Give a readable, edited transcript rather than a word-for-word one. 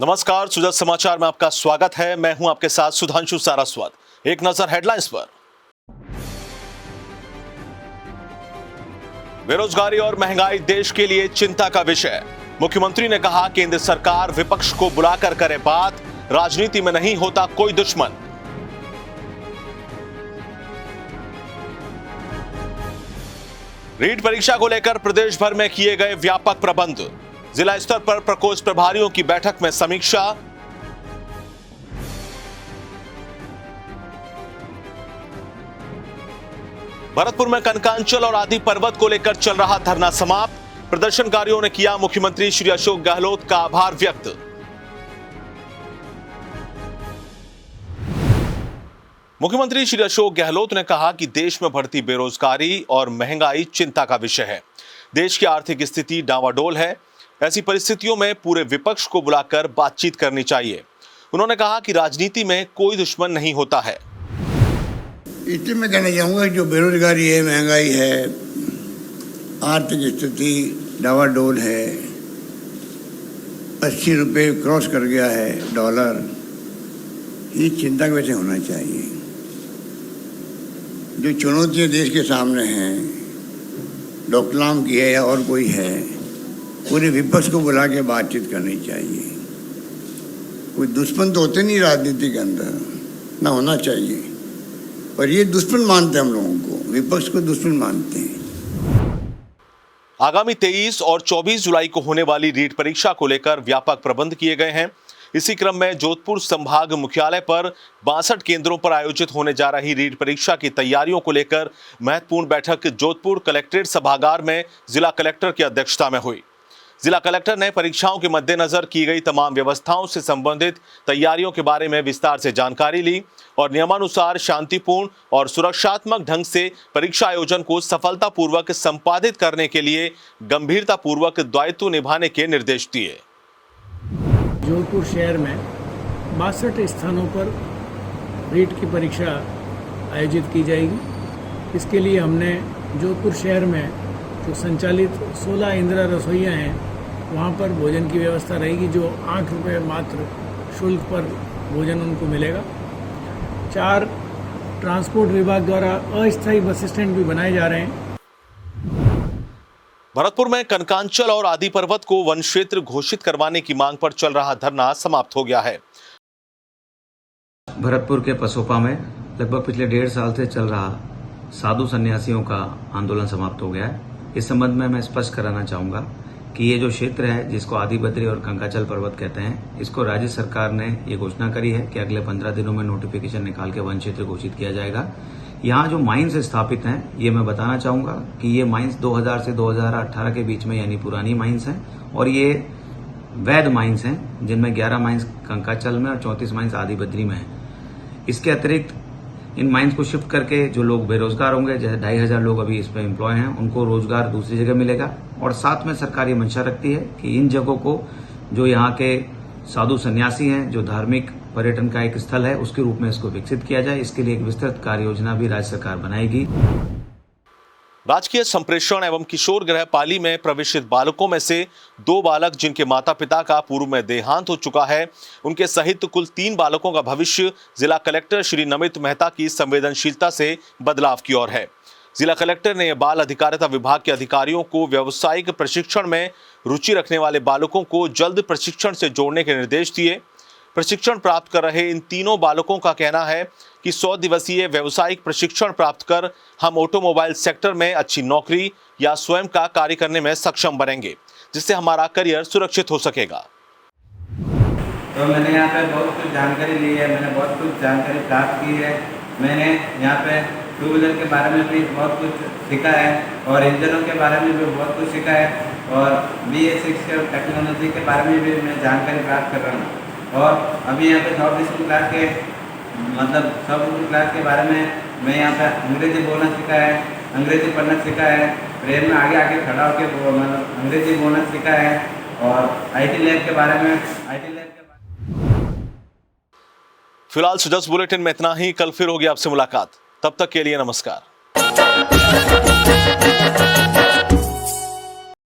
नमस्कार, सुजत समाचार में आपका स्वागत है। मैं हूं आपके साथ सुधांशु सारस्वत। एक नजर हेडलाइंस पर। बेरोजगारी और महंगाई देश के लिए चिंता का विषय। मुख्यमंत्री ने कहा, केंद्र सरकार विपक्ष को बुलाकर करे बात, राजनीति में नहीं होता कोई दुश्मन। रीट परीक्षा को लेकर प्रदेश भर में किए गए व्यापक प्रबंध। जिला स्तर पर प्रकोष्ठ प्रभारियों की बैठक में समीक्षा। भरतपुर में कनकांचल और आदि पर्वत को लेकर चल रहा धरना समाप्त। प्रदर्शनकारियों ने किया मुख्यमंत्री श्री अशोक गहलोत का आभार व्यक्त। मुख्यमंत्री श्री अशोक गहलोत ने कहा कि देश में बढ़ती बेरोजगारी और महंगाई चिंता का विषय है। देश की आर्थिक स्थिति डावाडोल है। ऐसी परिस्थितियों में पूरे विपक्ष को बुलाकर बातचीत करनी चाहिए। उन्होंने कहा कि राजनीति में कोई दुश्मन नहीं होता है। इसलिए मैं कहना चाहूँगा जो बेरोजगारी है, महंगाई है, आर्थिक स्थिति डावाडोल है, 80 रुपये क्रॉस कर गया है डॉलर, ये चिंता का विषय होना चाहिए। जो चुनौतियाँ देश के सामने हैं, डोकलाम की है या और कोई है, पूरे विपक्ष को बुला के बातचीत करनी चाहिए। कोई दुश्मन तो होते नहीं राजनीति के अंदर, ना होना चाहिए, पर ये दुश्मन मानते हैं हम लोगों को, विपक्ष को दुश्मन मानते हैं। आगामी 23 और 24 जुलाई को होने वाली रीट परीक्षा को लेकर व्यापक प्रबंध किए गए हैं। इसी क्रम में जोधपुर संभाग मुख्यालय पर 62 केंद्रों पर आयोजित होने जा रही रीट परीक्षा की तैयारियों को लेकर महत्वपूर्ण बैठक जोधपुर कलेक्ट्रेट सभागार में जिला कलेक्टर की अध्यक्षता में हुई। जिला कलेक्टर ने परीक्षाओं के मद्देनजर की गई तमाम व्यवस्थाओं से संबंधित तैयारियों के बारे में विस्तार से जानकारी ली और नियमानुसार शांतिपूर्ण और सुरक्षात्मक ढंग से परीक्षा आयोजन को सफलतापूर्वक संपादित करने के लिए गंभीरतापूर्वक दायित्व निभाने के निर्देश दिए। जोधपुर शहर में 62 स्थानों पर रीट की परीक्षा आयोजित की जाएगी। इसके लिए हमने जोधपुर शहर में जो संचालित 16 इंदिरा रसोइयाँ हैं, वहाँ पर भोजन की व्यवस्था रहेगी, जो 8 रुपये मात्र शुल्क पर भोजन उनको मिलेगा। 4 ट्रांसपोर्ट विभाग द्वारा अस्थायी बस स्टैंड भी बनाए जा रहे हैं। भरतपुर में कनकांचल और आदि पर्वत को वन क्षेत्र घोषित करवाने की मांग पर चल रहा धरना समाप्त हो गया है। भरतपुर के पसोपा में लगभग पिछले 1.5 साल से चल रहा साधु सन्यासियों का आंदोलन समाप्त हो गया है। इस संबंध में मैं स्पष्ट कराना चाहूंगा कि ये जो क्षेत्र है, जिसको आदि बद्री और कंकाचल पर्वत कहते हैं, इसको राज्य सरकार ने ये घोषणा करी है कि अगले 15 दिनों में नोटिफिकेशन निकाल के वन क्षेत्र घोषित किया जाएगा। यहाँ जो माइंस स्थापित हैं, ये मैं बताना चाहूंगा कि ये माइंस 2000 से 2018 के बीच में यानी पुरानी माइंस हैं और ये वैध माइंस हैं, जिनमें 11 माइंस कंकाचल में और 34 माइंस आदि बद्री में हैं। इसके अतिरिक्त इन माइंस को शिफ्ट करके जो लोग बेरोजगार होंगे, जैसे 2500 लोग अभी इस पर एम्प्लॉय हैं, उनको रोजगार दूसरी जगह मिलेगा। और साथ में सरकार ये मंशा रखती है कि इन जगहों को जो यहाँ के साधु सन्यासी हैं, जो धार्मिक पर्यटन का एक स्थल है, उसके रूप में इसको विकसित किया जाए। इसके लिए एक विस्तृत कार्य योजना भी राज्य सरकार बनाएगी। राजकीय संप्रेषण एवं किशोर गृह पाली में प्रवेशित बालकों में से 2 बालक जिनके माता पिता का पूर्व में देहांत हो चुका है, उनके सहित कुल 3 बालकों का भविष्य जिला कलेक्टर श्री नमित मेहता की संवेदनशीलता से बदलाव की ओर है। जिला कलेक्टर ने बाल अधिकारिता विभाग के अधिकारियों को व्यावसायिक प्रशिक्षण में रुचि रखने वाले बालकों को जल्द प्रशिक्षण से जोड़ने के निर्देश दिए। प्रशिक्षण प्राप्त कर रहे इन तीनों बालकों का कहना है कि 100 दिवसीय व्यावसायिक प्रशिक्षण प्राप्त कर हम ऑटोमोबाइल सेक्टर में अच्छी नौकरी या स्वयं का कार्य करने में सक्षम बनेंगे, जिससे हमारा करियर सुरक्षित हो सकेगा। तो मैंने यहाँ पे बहुत कुछ जानकारी ली है, मैंने बहुत कुछ जानकारी प्राप्त की है। मैंने यहाँ पे 2 व्हीलर के बारे में भी बहुत कुछ सीखा है और इंजनों के बारे में भी बहुत कुछ सीखा है और BS6 टेक्नोलॉजी के बारे में भी मैं जानकारी प्राप्त कर रहा हूँ। और अभी यहाँ पे सब क्लास के बारे में मैं यहाँ पे अंग्रेजी बोलना सीखा है, अंग्रेजी पढ़ना सीखा है, ट्रेन में आगे आगे खड़ा होकर अंग्रेजी बोलना सीखा है और IT लैब के बारे में फिलहाल सुजस बुलेटिन में इतना ही। कल फिर होगी आपसे मुलाकात, तब तक के लिए नमस्कार।